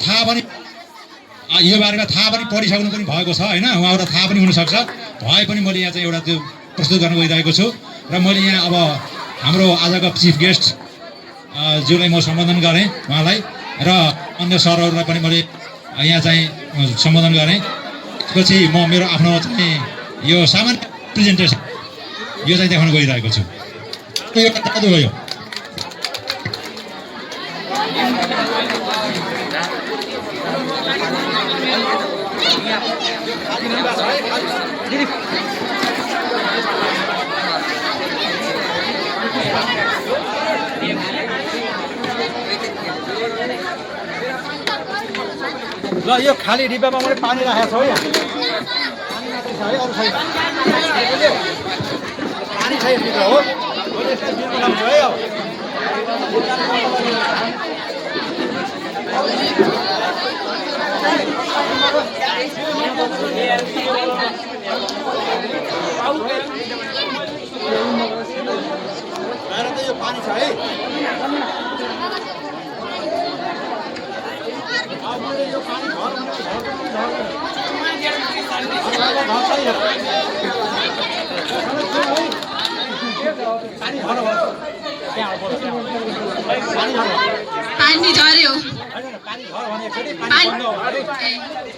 थाहा पनि यो बारेमा थाहा पनि पढिसक्नु पनि भएको छ हैन उहाँहरुलाई थाहा पनि हुन सक्छ भए पनि मैले यहाँ चाहिँ एउटा त्यो प्रस्तुत गर्न गइरहेको छु र मैले यहाँ अब हाम्रो आजको चीफ गेस्ट ज्यूलाई म सम्बोधन गरेँ उहाँलाई र अन्य सरहरुलाई पनि मैले यहाँ चाहिँ सम्बोधन गरेँ त्यसपछि म मेरो आफ्नो चाहिँ यो सामान्य प्रेजेन्टेसन यो चाहिँ देखाउन गइरहेको छु यो जादु हो यो ल यो खाली डिब्बामा मैले पानी राखेको छु है पानी छ यो डिब्बा हो मैले यसलाई बिल बनाउँछु है अब यो पानी छ है यो पानी पानी झर्यो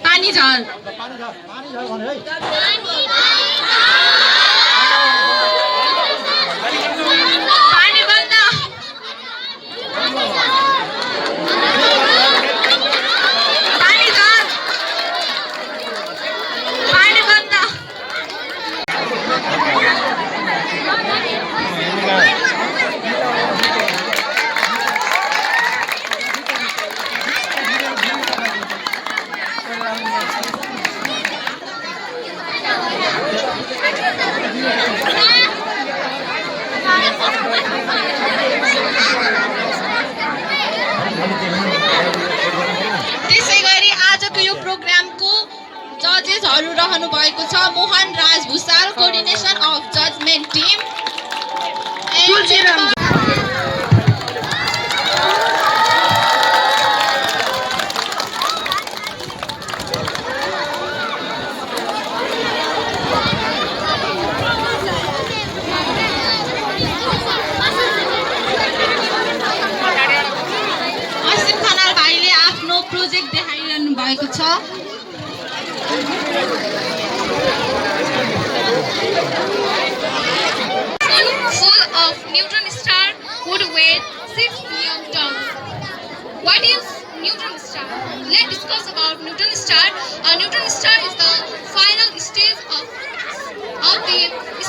पानी झर पानी बन्द पानी झर पानी बन्द त्यसैगरी आजको यो प्रोग्रामको जजेसहरु रहनु भएको छ Mohan Raj Bhusal coordination of judgement team project देखाइरहनु भएको छ full of neutron star would weigh 6 million tons. What is neutron star? Let's discuss about neutron star. A neutron star is the final stage of the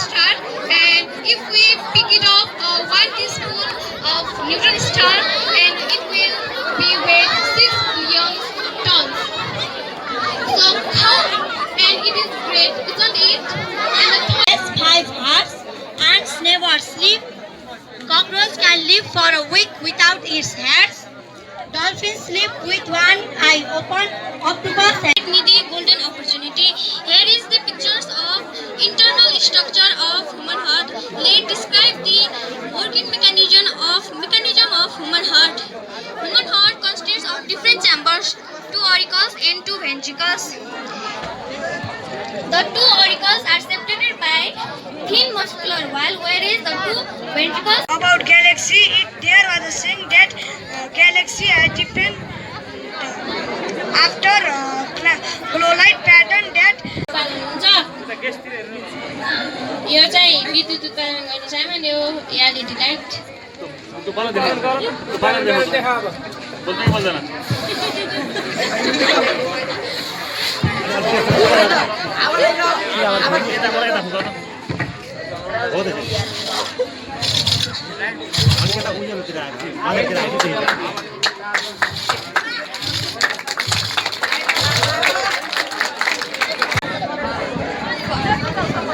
star, and if we pick it up 1 teaspoon of neutron star, and it will be weighed 6 million tons. So how? And it is great, isn't it? And the has 5 hearts. Ants never sleep. Cockroach can live for a week without its heads. Dolphins sleep with one eye open. Octopus me the golden opportunity. Here is the pictures of internal structure of human heart. Let's describe the working mechanism of human heart. Human heart consists of different chambers, 2 auricles and 2 ventricles. The 2 auricles are separated by thin muscular wall, whereas the 2 ventricles. about galaxy, there was a saying that galaxy are different after chloride pattern that यो चाहिँ विद्युत उत्पादन गर्ने सामान्य हो LED light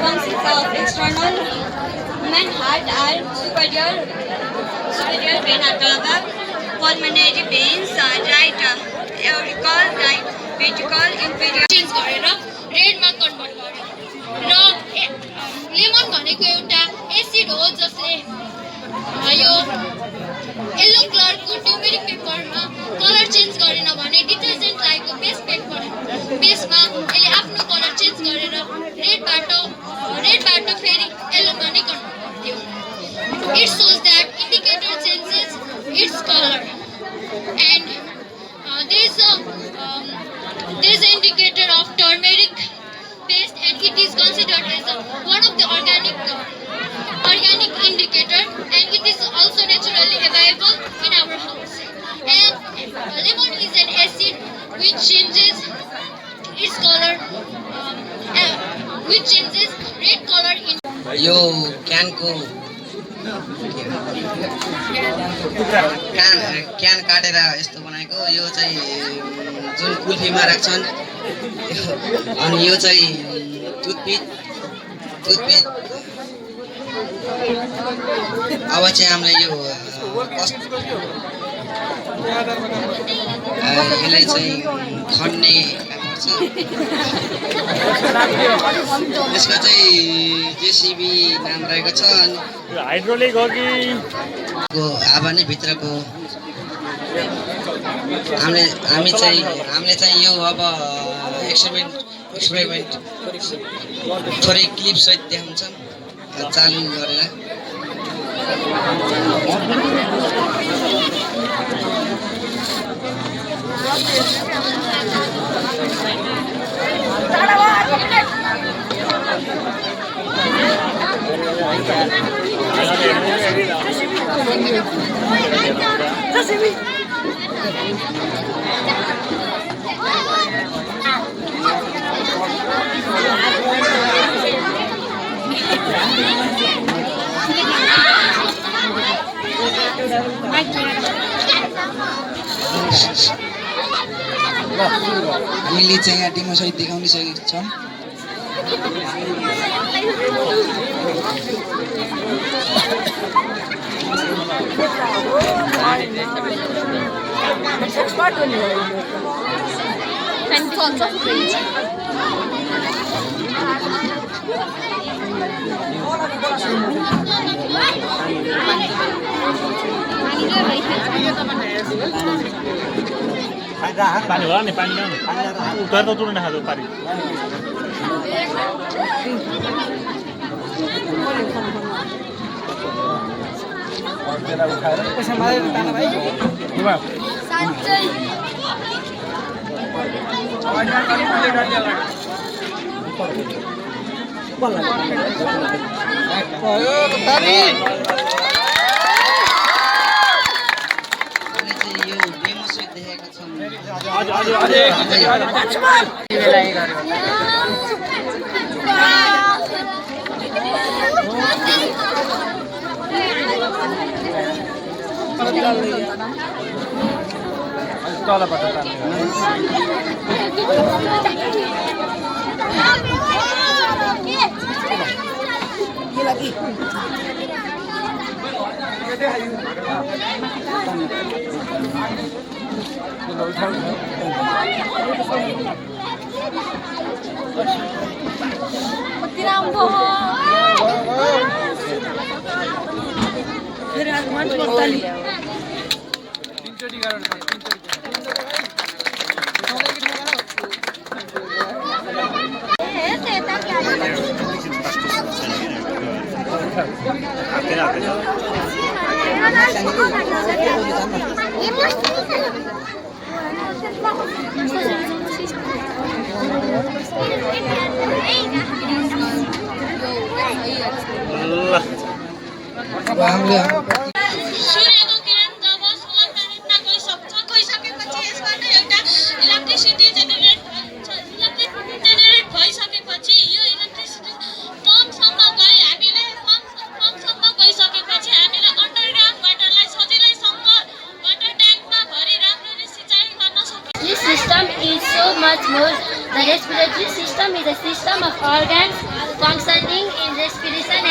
functions of external human heart are superior vein above, pulmonary veins, right auricle, right ventricle, inferior. Change गरेर रेडमा convert गर्यो र लेमन भनेको एउटा एसिड हो जसले यो येलो कलरको ट्युमेरिक पेपरमा कलर चेन्ज गरेन भने डिटेल क्यान काटेर यस्तो बनाएको यो चाहिँ जुन कुल्फीमा राख्छन् अनि यो चाहिँ टुथपिक अब चाहिँ हामीलाई यो यसलाई चाहिँ खन्ने काम गर्छ यसको चाहिँ जेसिबी नाम रहेको छ हाइड्रोलिक हो कि हावा नै भित्रको हामीले चाहिँ यो अब एक्सपेरिमेन्ट थोरै क्लिप सहित देखाउँछौँ चालु गरेर हामीले चाहिँ यहाँ डेमो सहित देखाउन सकेका छौँ पानी होला नि पानी ल्याउने उतार त तुरन्त खाँदो पानी यो डेमो सहित देखेका छौँ सूर्यको किरण जब सोलर प्यानेलमा गइसकेपछि यसबाट एउटा इलेक्ट्रिसिटी जेनेरेट भइसकेपछि यो इलेक्ट्रिसिटी पम्पसम्म गइसकेपछि हामीले अन्डरग्राउन्ड वाटरलाई सजिलैसँग वाटर ट्याङ्कमा भरि राम्ररी सिँचाइ गर्न सक्छौँ। This system is so much more. The respiratory system is a system of organs functioning in respiration